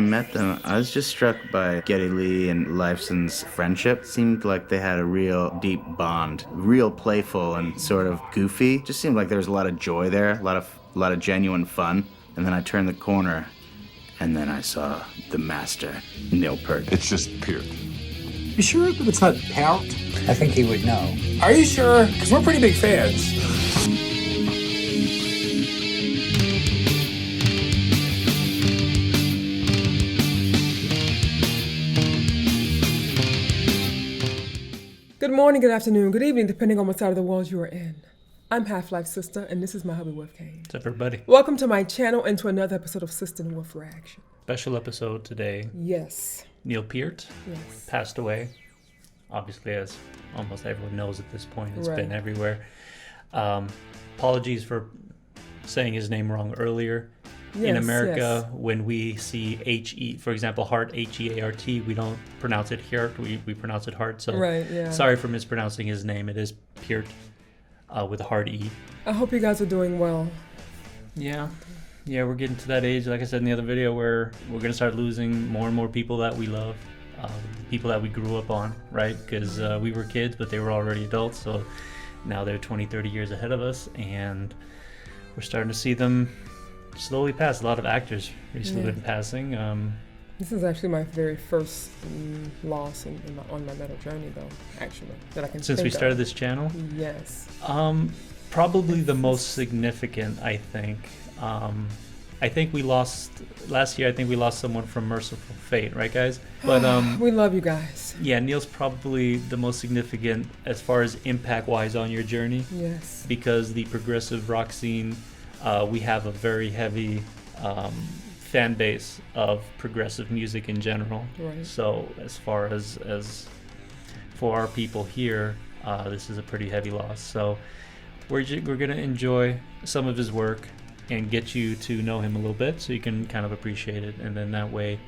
met them, I was just struck by Geddy Lee and Lifeson's friendship. It seemed like they had a real deep bond, real playful and sort of goofy. Just seemed like there was a lot of joy there, a lot of genuine fun. And then I turned the corner, and then I saw the master, Neil Peart. It's just Peart. You sure that it's not Peart? I think he would know. Are you sure? Because we're pretty big fans. Good morning, good afternoon, good evening, depending on what side of the world you are in. I'm HalfLifeSistah, and this is my hubby, Wolf Kane. What's up, everybody? Welcome to my channel and to another episode of Sistah and Wolf Reaction. Special episode today. Yes. Neil Peart Yes. passed away. Obviously, as almost everyone knows at this point, it's Right. been everywhere. Apologies for saying his name wrong earlier. In Yes, America, yes. when we see H-E, for example, heart, H-E-A-R-T, we don't pronounce it Heart, we pronounce it heart. So Right, yeah. sorry for mispronouncing his name. It is Peart with a hard E. I hope you guys are doing well. Yeah, we're getting to that age, like I said in the other video, where we're going to start losing more and more people that we love, people that we grew up on, right? Because we were kids, but they were already adults, so now they're 20, 30 years ahead of us, and we're starting to see them slowly pass. A lot of actors recently been passing. This is actually my very first loss on my metal journey, though, actually, that I can Since think we started of. this channel? Yes. Probably the most significant, I think. I think we lost last year. I think we lost someone from Merciful Fate, right, guys? But we love you guys. yeah, Neil's probably the most significant as far as impact-wise on your journey, Yes. because the progressive rock scene, we have a very heavy fan base of progressive music in general. Right. So as far as for our people here, this is a pretty heavy loss. So we're gonna enjoy some of his work and get you to know him a little bit, so you can kind of appreciate it, and then that way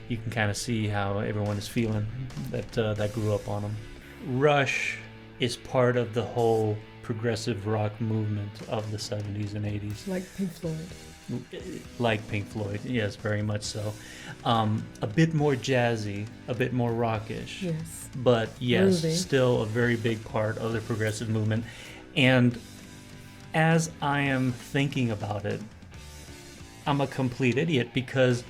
you can kind of see how everyone is feeling that grew up on him. Rush is part of the whole progressive rock movement of the 70s and 80s. Like Pink Floyd. Like Pink Floyd, yes, very much so. A bit more jazzy, a bit more rockish. Yes. But yes, Groovy. still a very big part of the progressive movement. And as I am thinking about it, I'm a complete idiot, because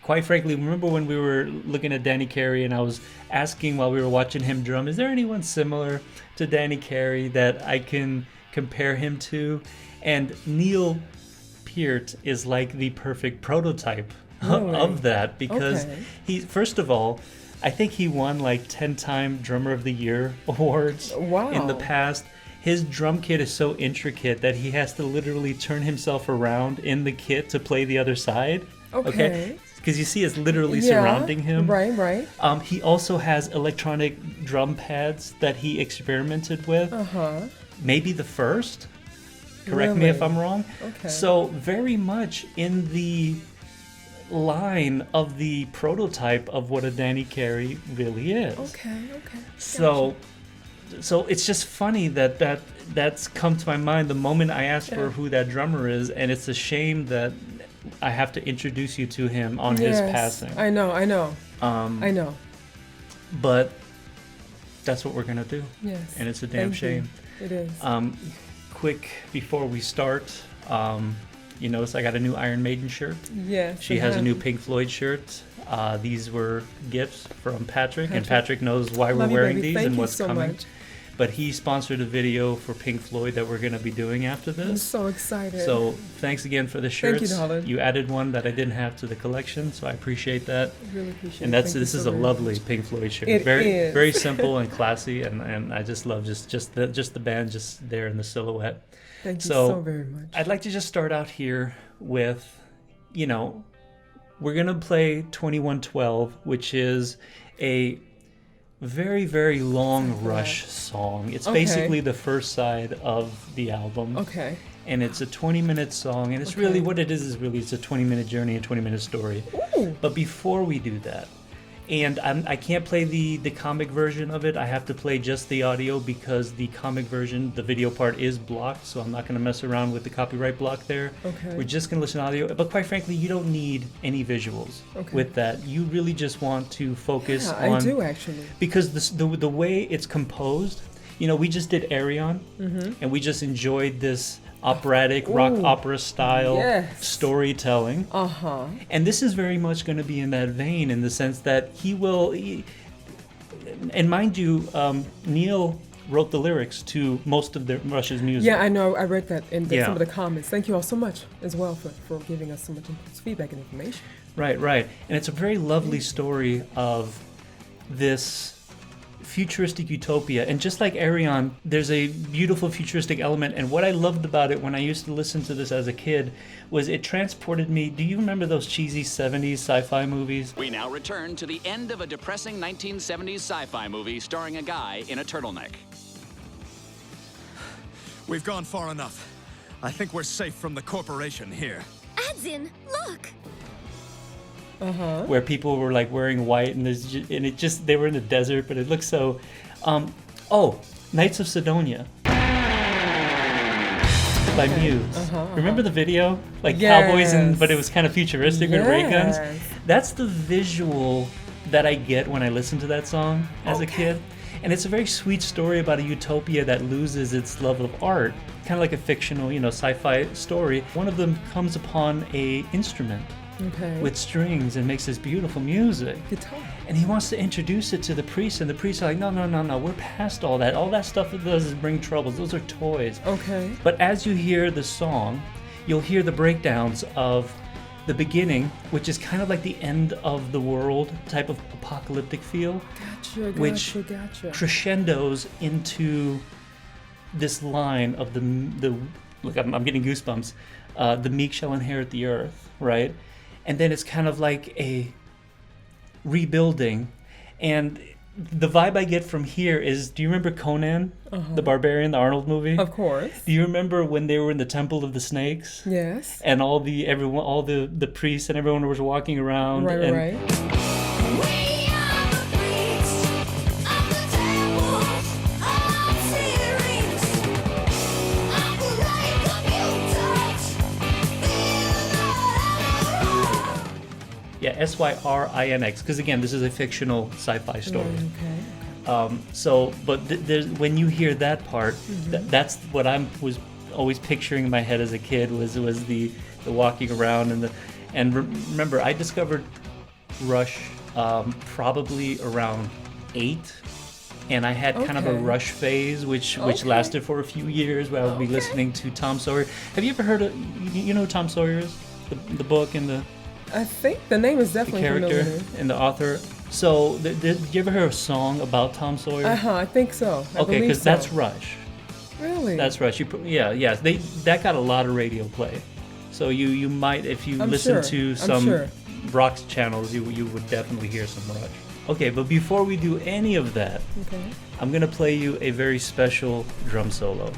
quite frankly, remember when we were looking at Danny Carey and I was asking while we were watching him drum, is there anyone similar to Danny Carey that I can compare him to? And Neil Peart is like the perfect prototype Really? of that, because Okay. he, first of all, I think he won like 10-time Drummer of the Year awards Wow. in the past. His drum kit is so intricate that he has to literally turn himself around in the kit to play the other side. Okay. Because you see it's literally Yeah. surrounding him. Right. He also has electronic drum pads that he experimented with. Uh-huh. Maybe the first. Correct me if Really? I'm wrong. Okay. So very much in the line of the prototype of what a Danny Carey really is. Okay. So it's just funny that's come to my mind the moment I asked for who that drummer is, and it's a shame that I have to introduce you to him on his Yes. passing. I know. I know. But that's what we're gonna do. Yes. And it's a damn Thank you. shame. It is. Quick before we start, you notice I got a new Iron Maiden shirt. Yes. She has a new Pink Floyd shirt. These were gifts from Patrick, and Patrick knows why we're Love you, wearing baby. these Thank and you what's so coming. much. But he sponsored a video for Pink Floyd that we're going to be doing after I'm this. so excited. So thanks again for the shirts. Thank you, darling. You added one that I didn't have to the collection, so I appreciate that. Really appreciate And it. that's Thank you this so is a very lovely much. Pink Floyd shirt. It very is. very simple and classy, and I just love just the band just there in the silhouette. Thank you So, so very much. I'd like to just start out here with, we're going to play 2112, which is a very, very long Rush song. It's Okay. basically the first side of the album. Okay. And it's a 20-minute song, and it's really what it is really it's a 20-minute journey, a 20-minute story. Ooh. But before we do that, And I can't play the comic version of it. I have to play just the audio because the comic version, the video part, is blocked. So I'm not going to mess around with the copyright block there. Okay. We're just going to listen to audio. But quite frankly, you don't need any visuals with that. You really just want to focus on... I do, actually. Because the way it's composed, we just did Arion, and we just enjoyed this operatic rock opera style storytelling. And this is very much going to be in that vein, in the sense that and mind you, Neil wrote the lyrics to most of Rush's music. Yeah, I know. I read that in some of the comments. Thank you all so much as well for giving us so much feedback and information. Right. And it's a very lovely story of this futuristic utopia, and just like Arion, there's a beautiful futuristic element. And what I loved about it when I used to listen to this as a kid was it transported me. Do you remember those cheesy 70s sci-fi movies? We now return to the end of a depressing 1970s sci-fi movie starring a guy in a turtleneck. We've gone far enough. I think we're safe from the corporation here. Adzin, look! Where people were like wearing white, and they were in the desert, but it looked so. Knights of Sidonia by Muse. Remember the video, like cowboys, but it was kind of futuristic with ray guns. That's the visual that I get when I listen to that song as a kid, and it's a very sweet story about a utopia that loses its love of art, kind of like a fictional, sci-fi story. One of them comes upon a instrument. With strings, and makes this beautiful music. Guitar. And he wants to introduce it to the priest, and the priests are like, no, we're past all that. All that stuff it does is bring troubles. Those are toys. Okay. But as you hear the song, you'll hear the breakdowns of the beginning, which is kind of like the end of the world type of apocalyptic feel. Which crescendos into this line of the look, I'm getting goosebumps. The meek shall inherit the earth, right? And then it's kind of like a rebuilding. And the vibe I get from here is, do you remember Conan, the Barbarian, the Arnold movie? Of course. Do you remember when they were in the Temple of the Snakes? Yes. And all the priests and everyone was walking around. Right. Yeah, Syrinx, because again, this is a fictional sci-fi story. When you hear that part, that's what I was always picturing in my head as a kid was the walking around remember, I discovered Rush probably around 8, and I had kind of a Rush phase, which lasted for a few years, where I would be listening to Tom Sawyer. Have you ever heard of who Tom Sawyer is? The book and the. I think the name is definitely the character familiar. And the author. So, did you ever hear a song about Tom Sawyer? I think so. Okay, because that's Rush. Really? That's Rush. That got a lot of radio play. So you might, if you listen to some rock channels, you would definitely hear some Rush. Okay, but before we do any of that, I'm gonna play you a very special drum solo.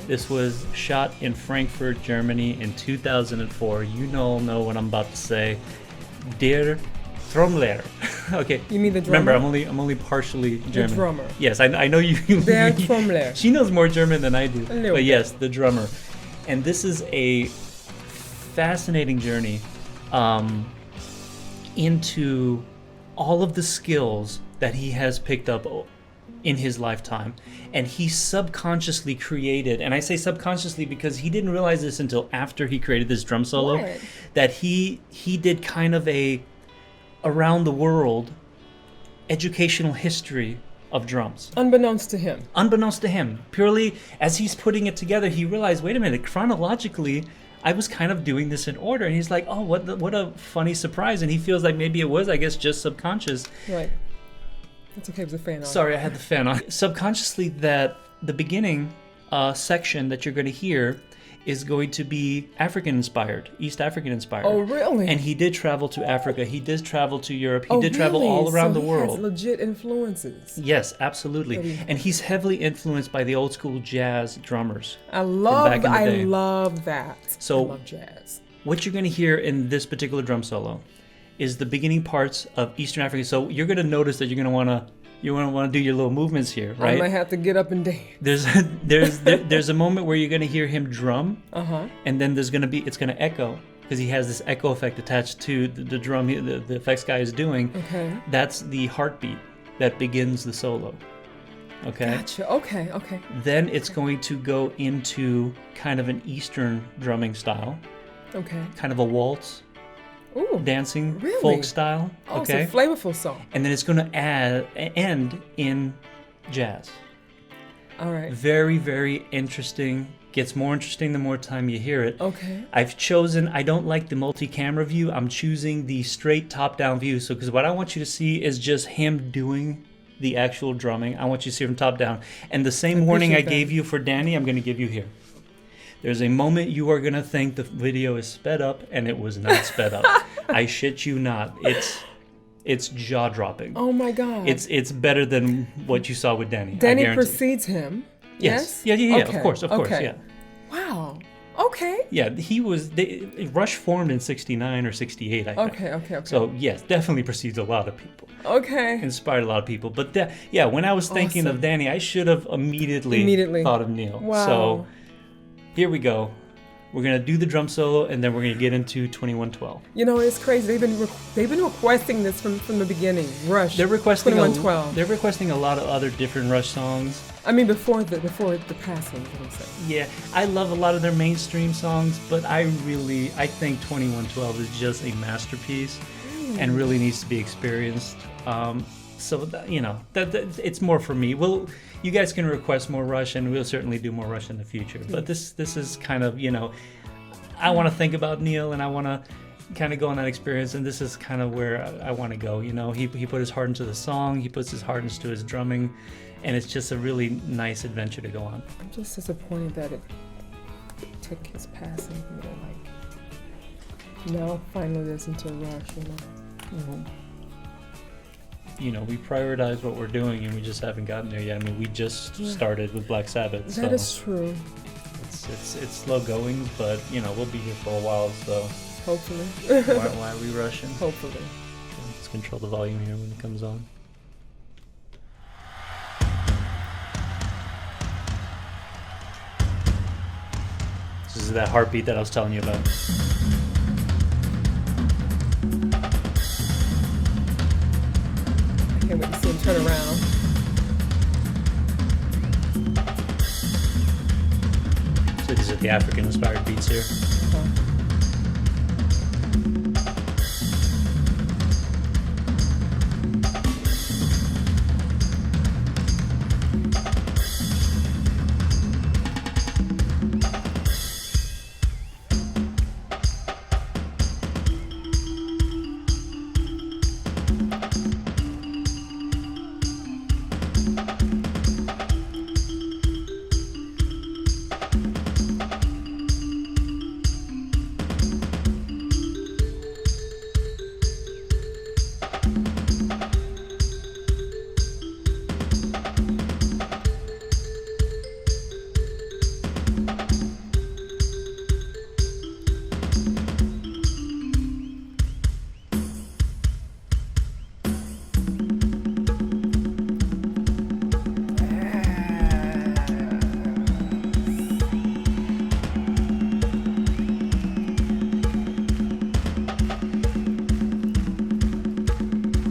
This was shot in Frankfurt, Germany in 2004. You all know what I'm about to say. Der Trommler. Okay. You mean the drummer? Remember, I'm only partially German. The drummer. Yes, I know you. Der Trommler. She knows more German than I do. But yes, the drummer. And this is a fascinating journey into all of the skills that he has picked up in his lifetime, and he subconsciously created, and I say subconsciously because he didn't realize this until after he created this drum solo, that he did kind of a around the world educational history of drums. Unbeknownst to him. Purely as he's putting it together, he realized, wait a minute, chronologically I was kind of doing this in order, and he's like, oh, what a funny surprise, and he feels like maybe it was, I guess, just subconscious. Right. It's okay, it was a fan on. Sorry, I had the fan on. Subconsciously, that the beginning section that you're going to hear is going to be African-inspired, East African-inspired. Oh, really? And he did travel to Africa. He did travel to Europe. He did travel all around the world. Has legit influences. Yes, absolutely. And he's heavily influenced by the old school jazz drummers. I love that. I love So, I love jazz. What you're going to hear in this particular drum solo is the beginning parts of Eastern Africa. So you're going to notice that you're going to want to do your little movements here, right? I might have to get up and dance. There's a moment where you're going to hear him drum, and then it's going to echo because he has this echo effect attached to the drum the effects guy is doing. Okay. That's the heartbeat that begins the solo. Okay. Gotcha. Okay. Then it's going to go into kind of an Eastern drumming style, Okay. kind of a waltz. Ooh. Dancing, Really? folk style. Oh, Okay. it's a flavorful song. And then it's going to end in jazz. All right. Very, very interesting. Gets more interesting the more time you hear it. Okay. I don't like the multi-camera view. I'm choosing the straight top-down view. So, because what I want you to see is just him doing the actual drumming. I want you to see from top down. And the same warning I gave you for Danny, I'm going to give you here. There's a moment you are going to think the video is sped up, and it was not sped up. I shit you not. It's jaw-dropping. Oh my God. It's better than what you saw with Danny. Danny I guarantee. precedes him. Yes. Yes. Yeah. Okay. Of course. Okay. Yeah. Wow. Okay. Yeah. Rush formed in '69 or '68. I think. Okay. So yes, definitely precedes a lot of people. Okay. Inspired a lot of people. But when I was thinking of Danny, I should have immediately thought of Neil. Wow. So here we go. We're gonna do the drum solo, and then we're gonna get into 2112. You know, it's crazy. They've been requesting this from the beginning. Rush. They're requesting 2112. They're requesting a lot of other different Rush songs. I mean, before the passing, is what I'm saying. Yeah, I love a lot of their mainstream songs, but I think 2112 is just a masterpiece, and really needs to be experienced. It's more for me. You guys can request more Rush, and we'll certainly do more Rush in the future. But this is kind of, I want to think about Neil, and I want to kind of go on that experience, and this is kind of where I want to go. He put his heart into the song, he puts his heart into his drumming, and it's just a really nice adventure to go on. I'm just disappointed that it took his passing, now finally listen to Rush, We prioritize what we're doing, and we just haven't gotten there yet. I mean, we just started with Black Sabbath, so that is true. it's slow going, but we'll be here for a while, so Hopefully. why are we rushing? Hopefully. Let's control the volume here when it comes on. This is that heartbeat that I was telling you about. Can't wait to see him turn around. So these are the African-inspired beats here.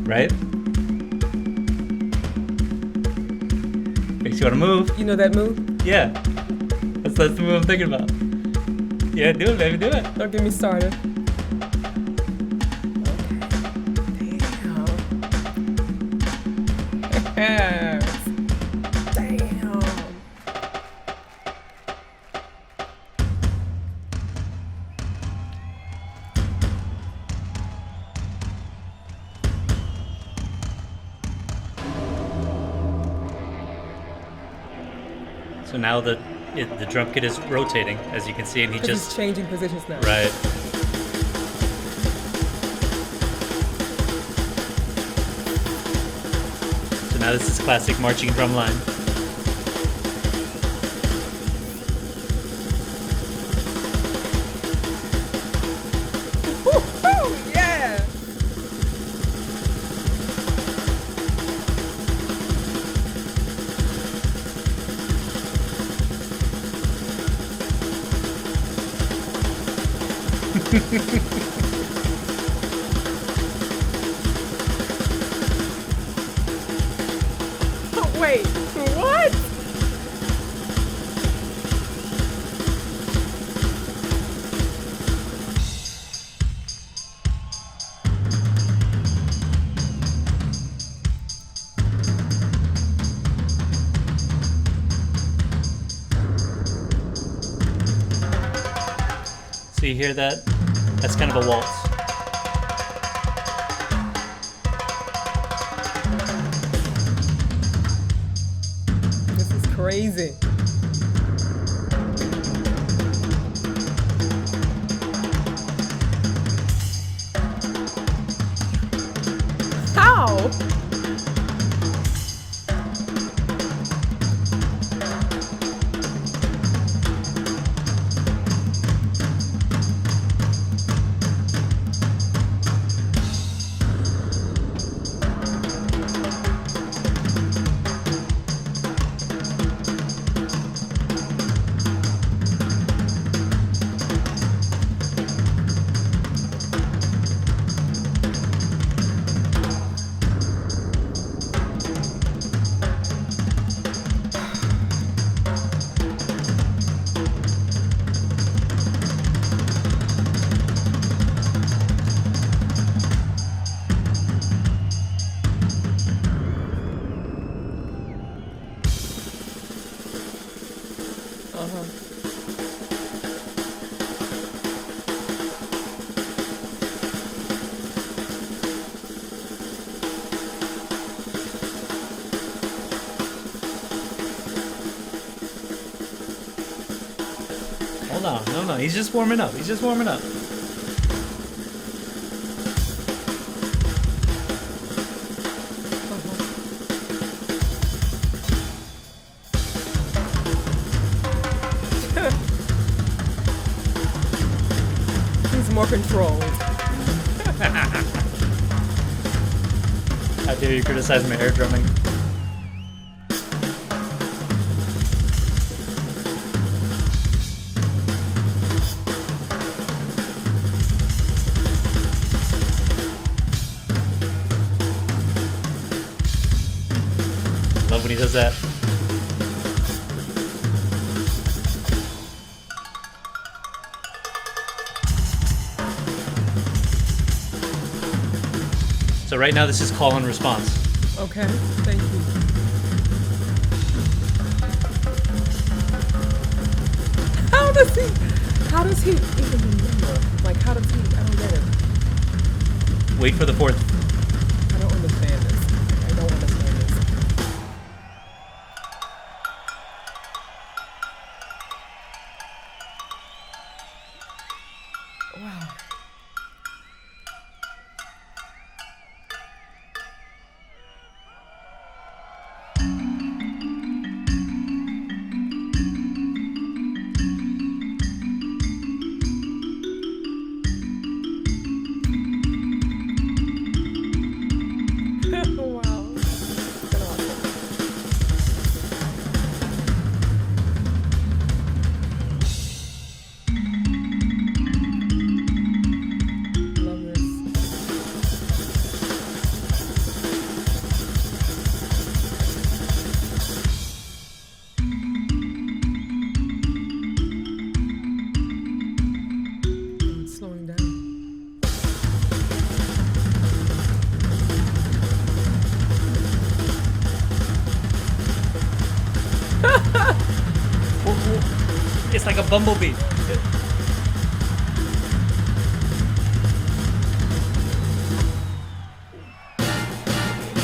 Right? Makes you want to move. You know that move? Yeah. That's the move I'm thinking about. Yeah, do it, baby, do it. Don't get me started. Damn. Damn. So now the drum kit is rotating, as you can see, and He's changing positions now. Right. So now this is classic marching drum line. Woo-hoo, yeah. Wait, what? So you hear that? That's kind of a waltz. This is crazy. How? Hold on, no, he's just warming up. He's just warming up. He's more controlled. How dare you criticize my air drumming? Love when he does that. So right now this is call and response. Okay, thank you. How does he even remember? Like, how does he, I don't get it. Wait for the fourth. I don't understand this. I don't understand this. Wow. Wow. It's been awesome. Love this. Oh, it's slowing down. It's like a bumblebee.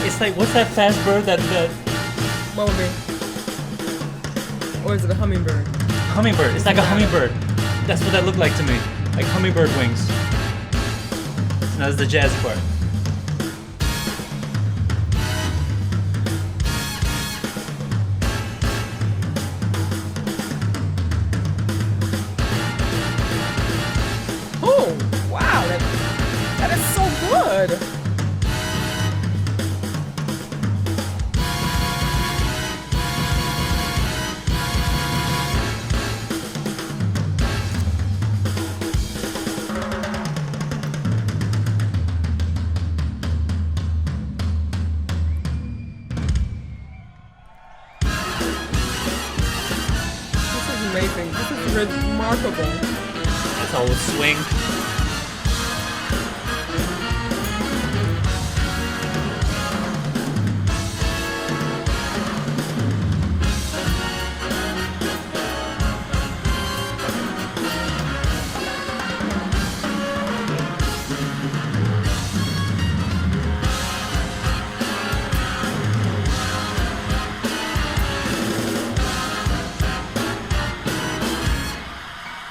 It's like, what's that fast bird that Bumblebee. Or is it a hummingbird? hummingbird? It's like a hummingbird. That's what that looked like to me. Like hummingbird wings. Now there's the jazz part. Oh, wow, that is so good. amazing. This is remarkable. That's all a swing.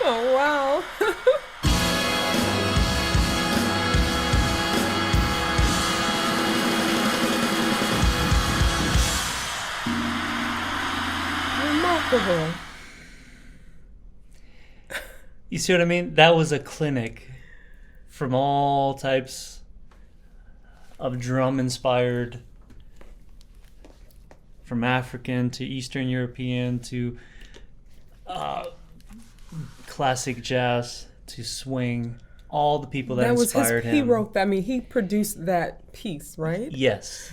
Oh, wow. Remarkable. You see what I mean? That was a clinic from all types of drum-inspired, from African to Eastern European to classic jazz to swing. All the people that was inspired him. He wrote that. I mean, he produced that piece, right? Yes.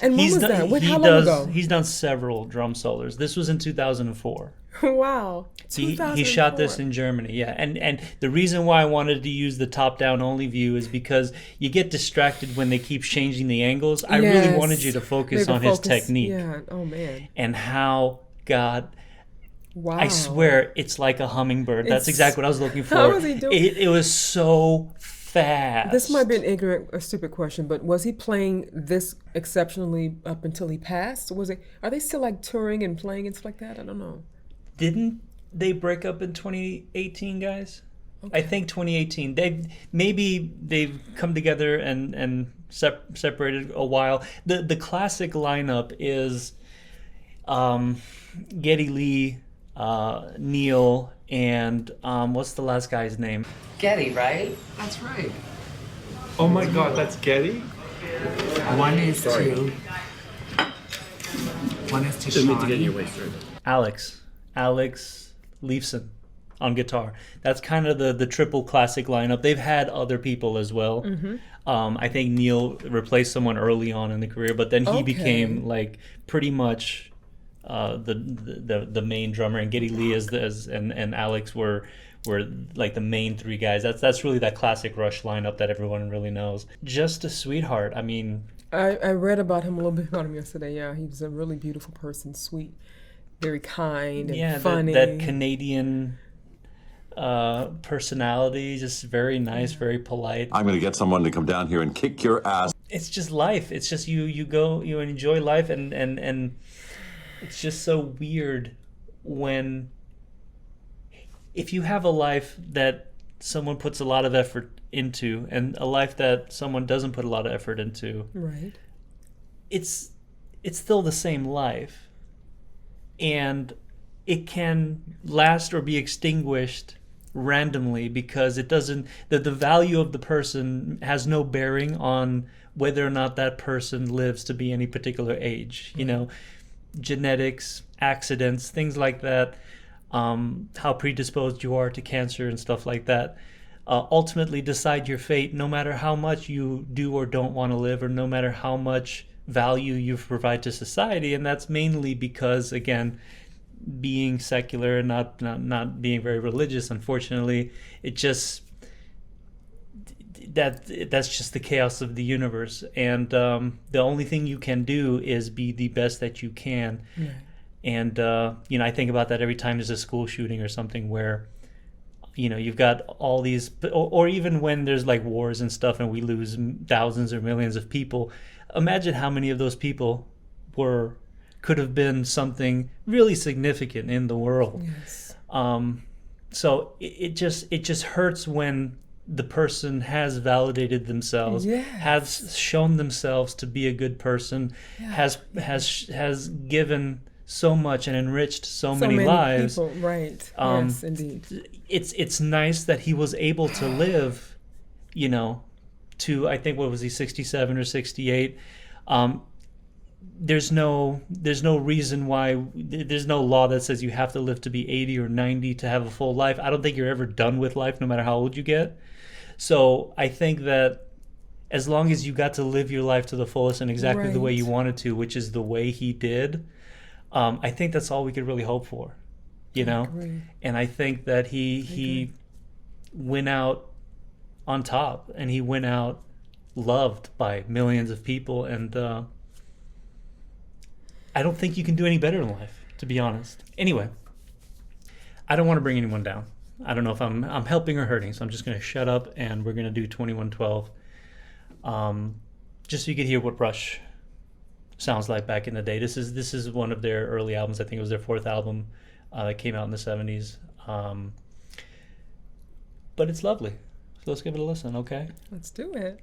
And when was that? How long ago? He's done several drum solos. This was in 2004. Wow. He shot this in Germany, yeah. And the reason why I wanted to use the top-down only view is because you get distracted when they keep changing the angles. I really wanted you to focus on his technique. Yeah. Oh, man. And how God... Wow. I swear, it's like a hummingbird. That's exactly what I was looking for. How was he doing? It was so fast. This might be an ignorant or stupid question, but was he playing this exceptionally up until he passed? Are they still like touring and playing and stuff like that? I don't know. Didn't they break up in 2018, guys? Okay. I think 2018. They've come together and separated a while. The classic lineup is Geddy Lee, Neil, and what's the last guy's name? Getty, right? That's right. Oh my God, that's Getty? One is to Didn't mean to get in your Shawnee. way, sir. Alex Leifson on guitar. That's kind of the triple classic lineup. They've had other people as well. Mm-hmm. I think Neil replaced someone early on in the career, but then he became like pretty much the main drummer, and Geddy Lee and Alex were like the main three guys. That's really that classic Rush lineup that everyone really knows. Just a sweetheart. I mean, I read about him a little bit about him yesterday. Yeah, he was a really beautiful person, sweet, very kind and funny. That Canadian personality, just very nice, very polite. I'm going to get someone to come down here and kick your ass. It's just life. It's just you go, you enjoy life, and it's just so weird when if you have a life that someone puts a lot of effort into and a life that someone doesn't put a lot of effort into, right? It's still the same life, and it can last or be extinguished randomly because it doesn't. The value of the person has no bearing on whether or not that person lives to be any particular age. You know, genetics, accidents, things like that. How predisposed you are to cancer and stuff like that ultimately decide your fate, no matter how much you do or don't want to live, or no matter how much value you provide to society. And that's mainly because, again, being secular and not being very religious, unfortunately, that's just the chaos of the universe. And the only thing you can do is be the best that you can. Yeah. And, I think about that every time there's a school shooting or something where, you've got all these, or even when there's like wars and stuff and we lose thousands or millions of people. Imagine how many of those people could have been something really significant in the world. Yes. So it just hurts when the person has validated themselves, has shown themselves to be a good person, has given so much and enriched so many lives. People. Right. Yes, indeed. It's nice that he was able to live, to, I think, what was he, 67 or 68. There's no reason why, there's no law that says you have to live to be 80 or 90 to have a full life. I don't think you're ever done with life, no matter how old you get. So I think that as long as you got to live your life to the fullest and exactly the way you wanted to, which is the way he did, I think that's all we could really hope for. you know? agree. And I think that he went out on top, and he went out loved by millions of people, and I don't think you can do any better in life, to be honest. Anyway, I don't want to bring anyone down. I don't know if I'm helping or hurting, so I'm just going to shut up, and we're going to do 2112, just so you could hear what Rush sounds like back in the day. This is one of their early albums. I think it was their fourth album that came out in the 70s. But it's lovely. So let's give it a listen, okay? Let's do it.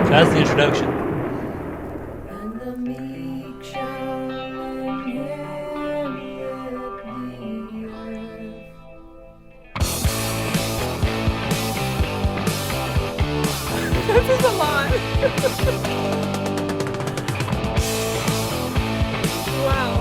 That's the introduction. And the meek shall inherit the earth. This is a lot. Wow.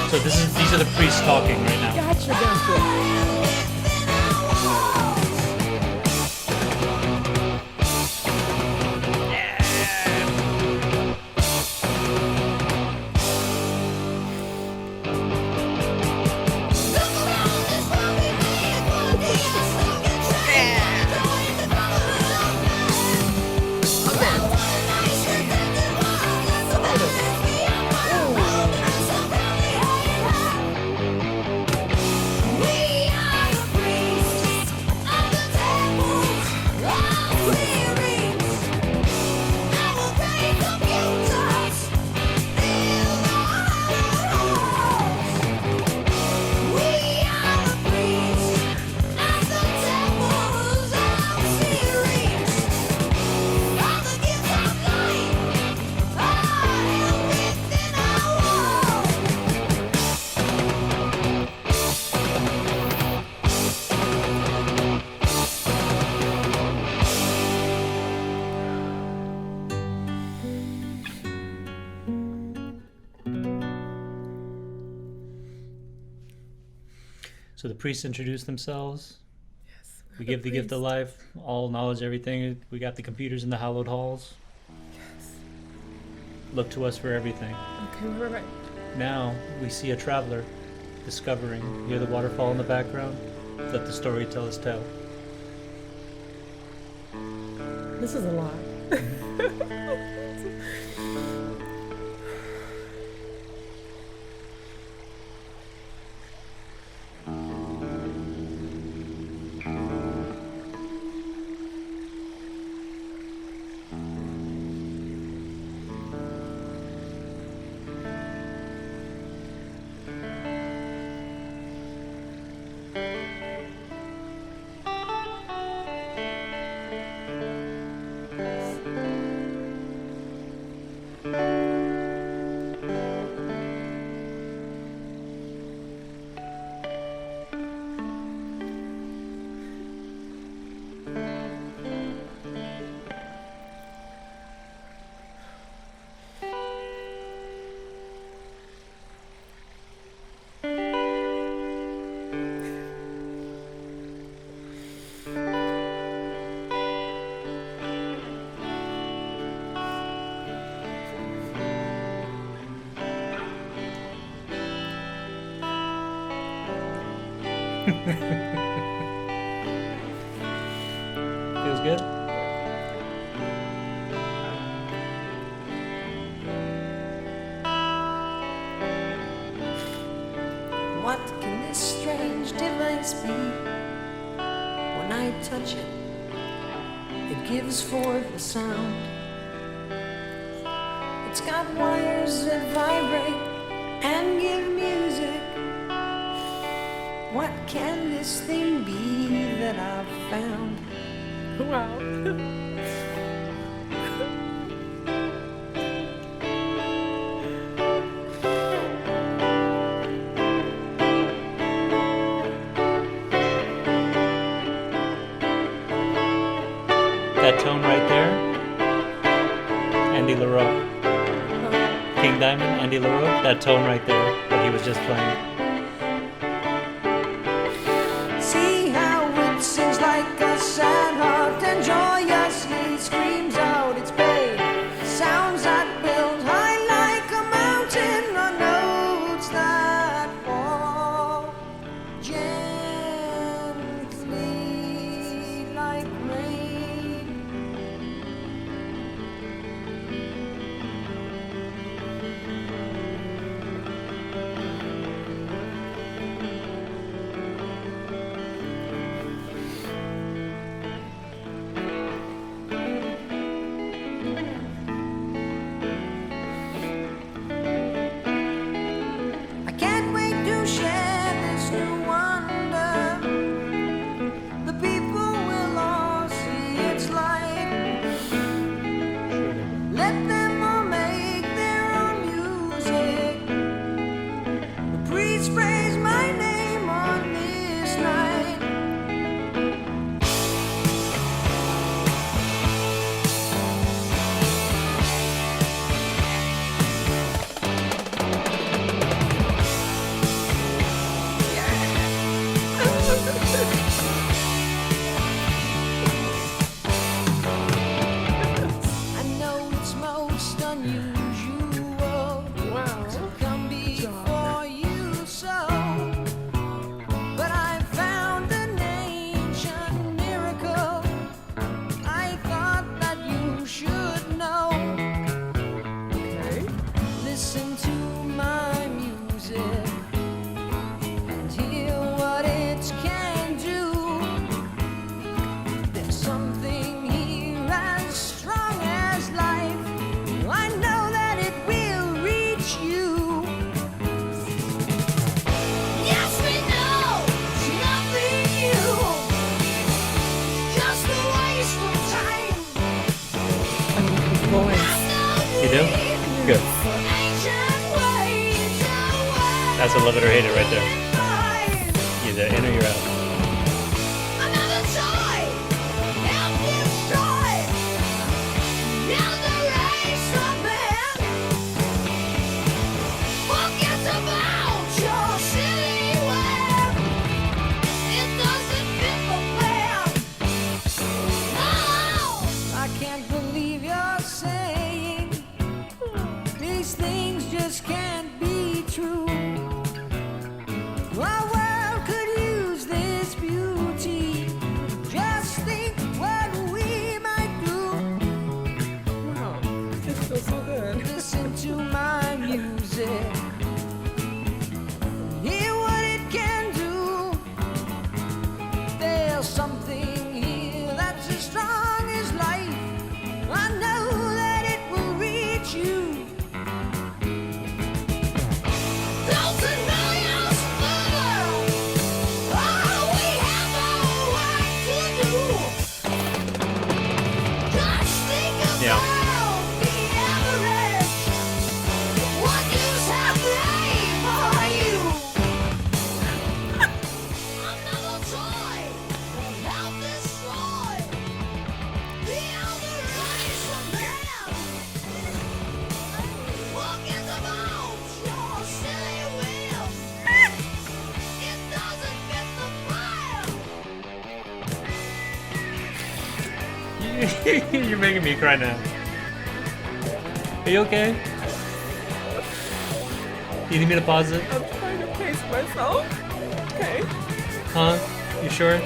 So these are the priests talking right now. Gotcha. So the priests introduce themselves. Yes. We give the gift of life, all knowledge, everything. We got the computers in the hallowed halls. Yes. Look to us for everything. Okay, we're right. Now we see a traveler discovering. Hear the waterfall in the background? Let the storyteller's tell. This is a lot. Feels good? What can this strange device be? When I touch it, it gives forth a sound. It's got wires that vibrate and give music. What can this thing be that I've found? Wow. That tone right there, Andy LaRoe. King Diamond, Andy LaRoe, that tone right there that he was just playing. See how it sings like a sad heart and joyously screams out its pain. Sounds that build high like a You do? Good. That's a love it or hate it right there. Either in or you're out. I can't believe you're saying these things just can't be true. Our world could use this beauty. Just think what we might do. Wow, this feels so good. Listen to my music. Hear what it can do. There's something here that's as strong as life. I know that it will reach you. Thousand millions further. Oh, we have our work to do. Just think about Yeah. the average. What use have they for you? Another toy will help destroy the elder race of man. What is about your silly will? It doesn't fit the file. You're making me cry now. Are you okay? You need me to pause it? I'm trying to pace myself. Okay. Huh? You sure?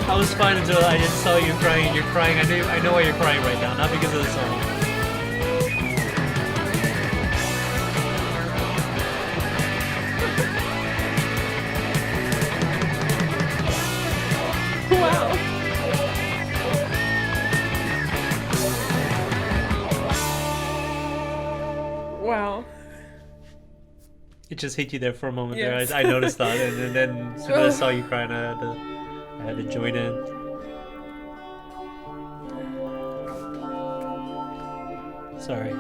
I was fine until I just saw you crying. You're crying. I know why you're crying right now, not because of the song. Wow. Wow. It just hit you there for a moment Yes. there. I noticed that, and then as soon as I saw you crying, I had to join in. Sorry.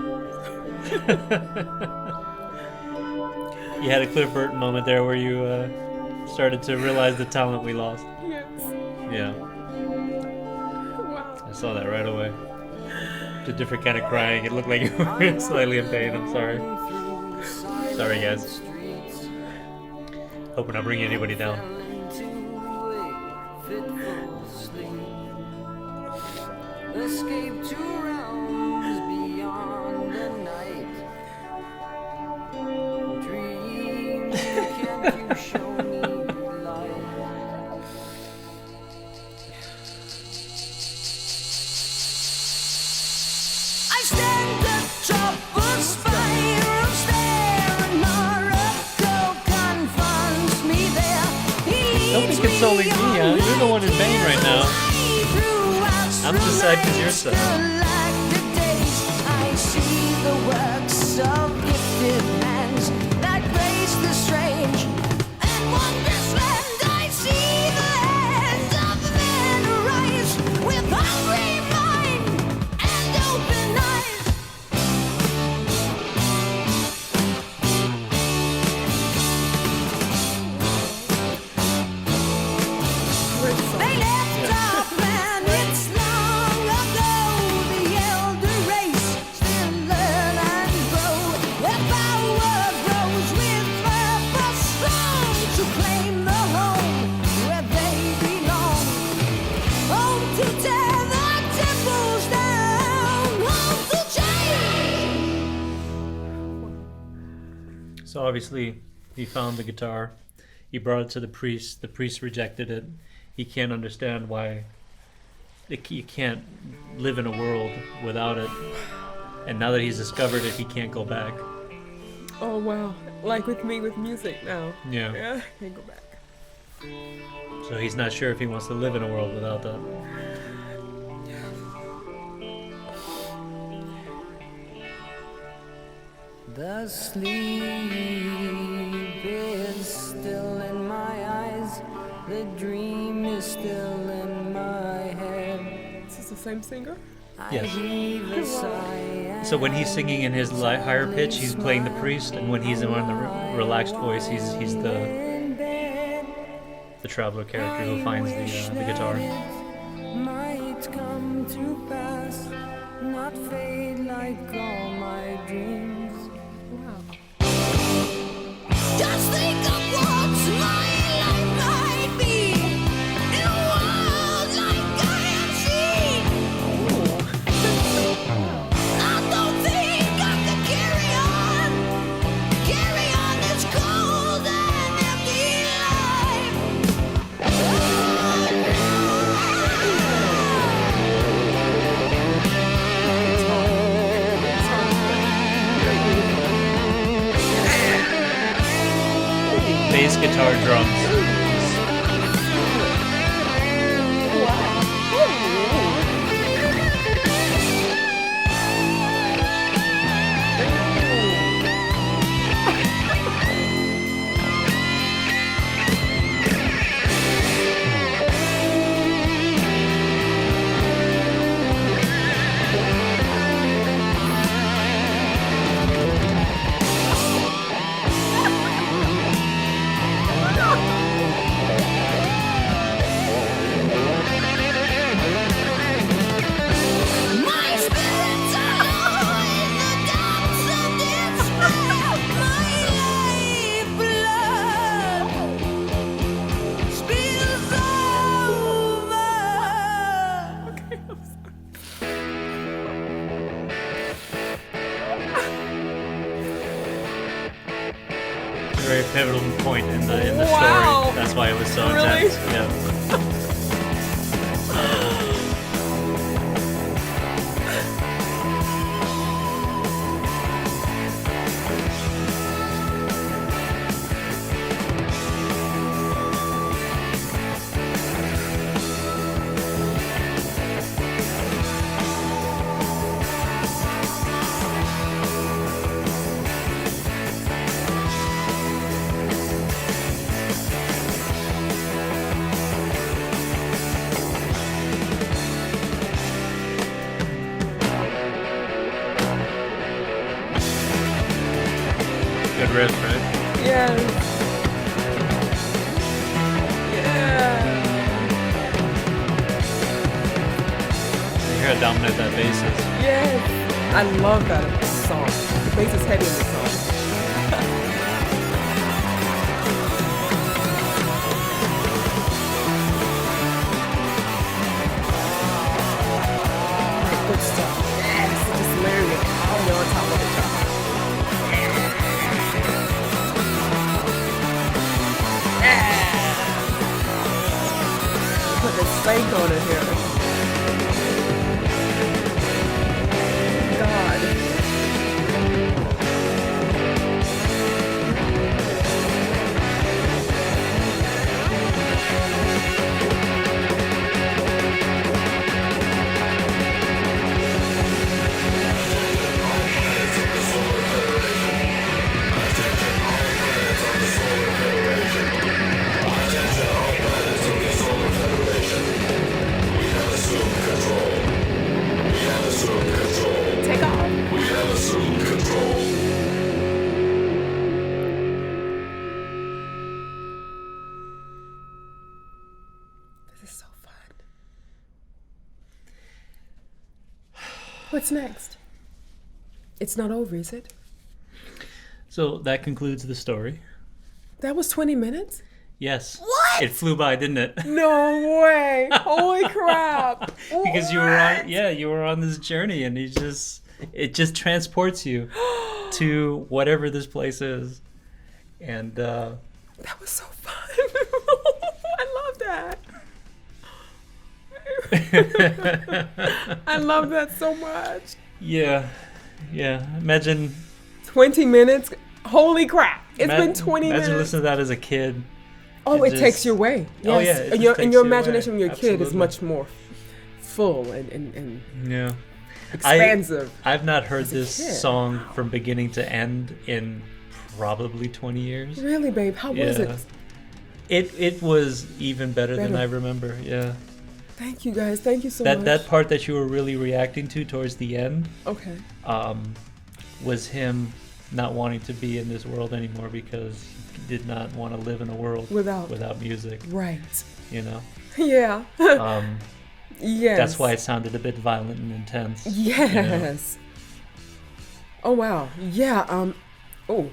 You had a Cliff Burton moment there where you started to realize the talent we lost. Yes. Yeah, Wow. I saw that right away. It's a different kind of crying. It looked like you were slightly in pain. I'm sorry. Sorry, guys. Hope we're not bringing anybody down. Escape to realms beyond the night. Dream, can't you show me light? I stand atop a spiral stair, and Morocco confronts me there. Don't be consoling me, huh? You're the one in pain right now. I'm just sad because you're sad. I see the works of gifted hands that grace the strange and wonderland. I see the hands of men arise with hungry mind and open eyes. They left our planets long ago. The elder race still learn and grow. Their power grows with purpose strong to claim the home where they belong. Home to tear the temples down. Home to change. So obviously, he found the guitar. He brought it to the priest. The priest rejected it. He can't understand why you can't live in a world without it. And now that he's discovered it, he can't go back. Oh wow. Like with me with music now. Yeah. Yeah. I can't go back. So he's not sure if he wants to live in a world without that. The sleep is still in my eyes. The dream is still in my head. Is this the same singer? Yes. Heave a sigh. So when he's singing in his higher pitch, he's playing the priest, and when he's in the relaxed voice, he's the traveler character who finds the guitar. Might come to pass, not fade like all my dreams. Wow. Just think of what my life might be in a world like I have seen. I don't think I could carry on this cold and empty life. Bass guitar drums. My spirits are low in the depths of despair. My lifeblood spills over. Okay, I'm sorry. A very pivotal point in the Wow. story. That's why it was so Really? intense. Yeah. Good riff, right? Yes. Yeah. You hear how dominant that bass is. Yes. I love that song. The bass is heavy in the song. Good stuff. Yes. Just layering it all on top of each other. Put the steak on it here. God. Take off. This is so fun. What's next? It's not over, is it? So that concludes the story. That was 20 minutes? Yes. What? It flew by, didn't it? No way. Holy crap. Because you were on this journey, and it just transports you to whatever this place is. And That was so fun. I love that. I love that so much. yeah. Imagine 20 minutes? Holy crap. It's been 20 minutes. Imagine listening to that as a kid. Oh, it takes you away. Yes. Oh, yeah. And your imagination when you're a kid is much more full and Yeah. expansive. I've not heard as a this kid. song from beginning to end in probably 20 years. Really, babe? How was it? It was even better than Better. I remember. Yeah. Thank you guys. Thank you so much. That part that you were really reacting to towards the end, Okay. was him not wanting to be in this world anymore because he did not want to live in a world without music. Right. You know. Yeah. Yes. That's why it sounded a bit violent and intense. Yes. Oh wow. Yeah. Oh.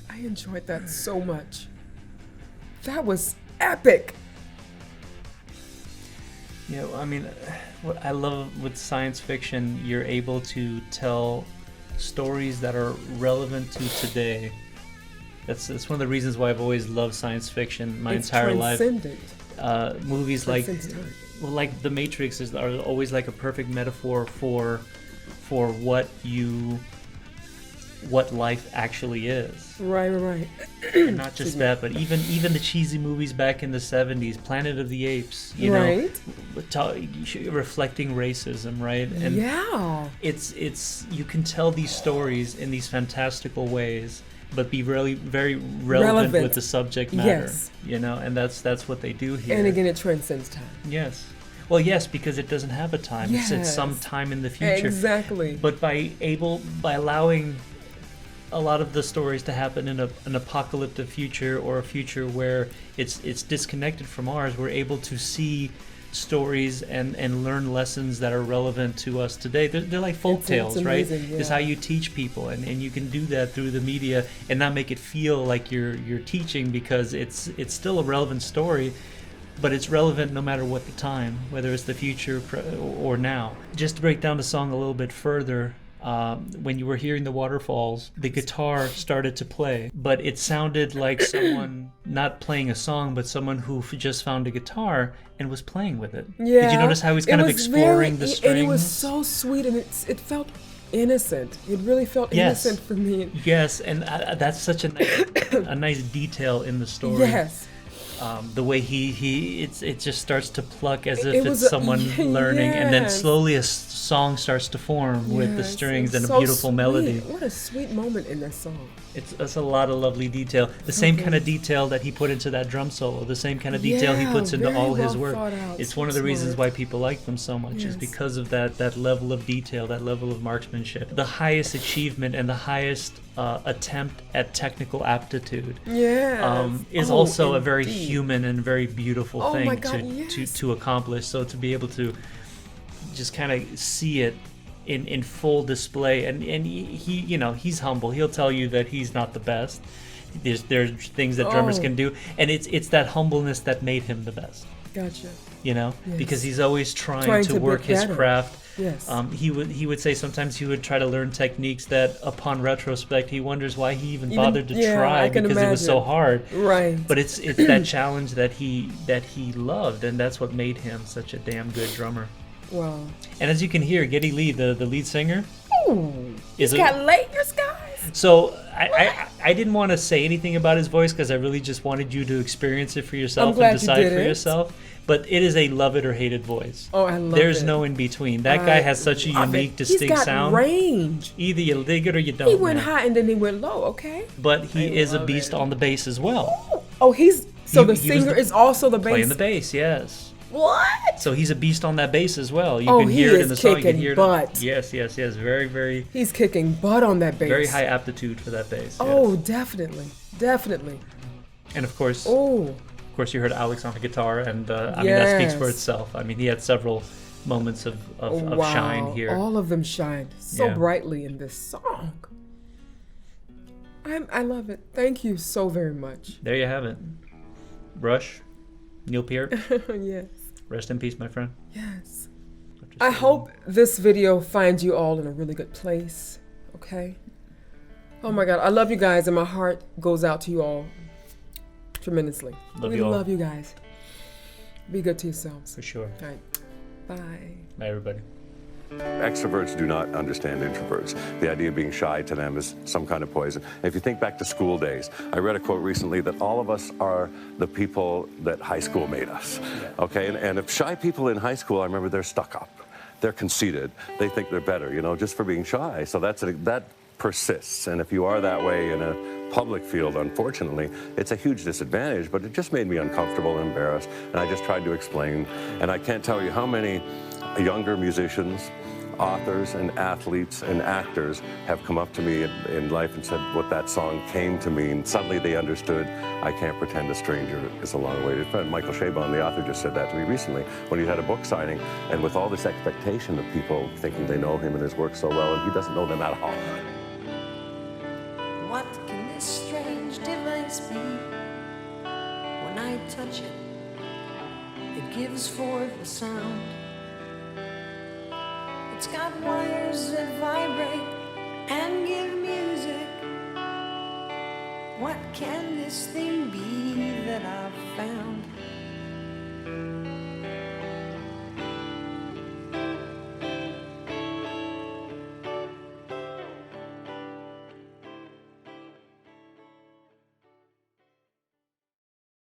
I enjoyed that so much. That was epic. Yeah, I mean, what I love with science fiction, you're able to tell stories that are relevant to today. That's one of the reasons why I've always loved science fiction my entire life. Transcendent. Movies like, Transcends time. well, like The Matrix are always like a perfect metaphor for what life actually is. Right. And not just that, but even the cheesy movies back in the 70s, Planet of the Apes, you know, reflecting racism, right? And yeah. It's you can tell these stories in these fantastical ways, but be really very relevant with the subject matter. Yes. You know, and that's what they do here. And again, it transcends time. Yes. Well, yes, because it doesn't have a time. Yes. It's some time in the future. Exactly. But by allowing a lot of the stories to happen in an apocalyptic future, or a future where it's disconnected from ours, we're able to see stories and learn lessons that are relevant to us today. They're like folk tales, right? Yeah. It's how you teach people, and you can do that through the media and not make it feel like you're teaching, because it's still a relevant story, but it's relevant no matter what the time, whether it's the future or now. Just to break down the song a little bit further, when you were hearing the waterfalls, the guitar started to play, but it sounded like someone not playing a song, but someone who just found a guitar and was playing with it. Yeah. Did you notice how he's kind of exploring the strings? And it was so sweet, and it felt innocent. It really felt innocent for me. Yes, and that's such a nice detail in the story. Yes. The way it just starts to pluck as if it's someone learning, and then slowly a song starts to form with the strings and a beautiful melody. What a sweet moment in that song. It's a lot of lovely detail. The same kind of detail that he put into that drum solo, the same kind of detail he puts into all his work. It's one of the reasons why people like them so much, is because of that level of detail, that level of marksmanship. The highest achievement and the highest attempt at technical aptitude is also a very human and very beautiful thing to accomplish. So to be able to just kind of see it in full display, and he you know, he's humble. He'll tell you that he's not the best. There's things that drummers can do, and it's that humbleness that made him the best. Gotcha. You know, because he's always trying to work his craft. Yes. He would say sometimes he would try to learn techniques that, upon retrospect, he wonders why he even bothered to try, because it was so hard. Right. But it's that challenge that he loved, and that's what made him such a damn good drummer. Wow. And as you can hear, Geddy Lee, the lead singer, He's got layers, guys. So I didn't want to say anything about his voice, because I really just wanted you to experience it for yourself and decide for yourself. But it is a love it or hate it voice. Oh, I love it. There's no in between. That guy has such a unique, distinct sound. He's got range. Either you dig it or you don't. He went high and then he went low, okay? But he is a beast on the bass as well. Oh, the singer is also the bass. Playing the bass, yes. What? So he's a beast on that bass as well. You can hear it in the song. You can hear butt. Yes. Very, very. He's kicking butt on that bass. Very high aptitude for that bass. Oh, yes. definitely. And of course. Oh. Of course, you heard Alex on the guitar, and I mean, that speaks for itself. I mean, he had several moments of shine here. All of them shined so brightly in this song. I love it. Thank you so very much. There you have it. Rush, Neil Peart. Yes. Rest in peace, my friend. Yes. I hope this video finds you all in a really good place. Okay? Oh my God, I love you guys, and my heart goes out to you all tremendously. Love you all. Love you guys. Be good to yourselves. For sure. All right. Bye. Bye, everybody. Extroverts do not understand introverts. The idea of being shy to them is some kind of poison. If you think back to school days, I read a quote recently that all of us are the people that high school made us. Okay, and if shy people in high school, I remember they're stuck up. They're conceited. They think they're better, you know, just for being shy. So that persists. And if you are that way in a public field, unfortunately, it's a huge disadvantage, but it just made me uncomfortable and embarrassed. And I just tried to explain. And I can't tell you how many younger musicians, authors and athletes and actors have come up to me in life and said what that song came to mean. Suddenly they understood, I can't pretend a stranger is a long-awaited friend. Michael Chabon, the author, just said that to me recently when he had a book signing, and with all this expectation of people thinking they know him and his work so well, and he doesn't know them at all. What can this strange device be? When I touch it, it gives forth a sound. It's got wires that vibrate and give music. What can this thing be that I've found?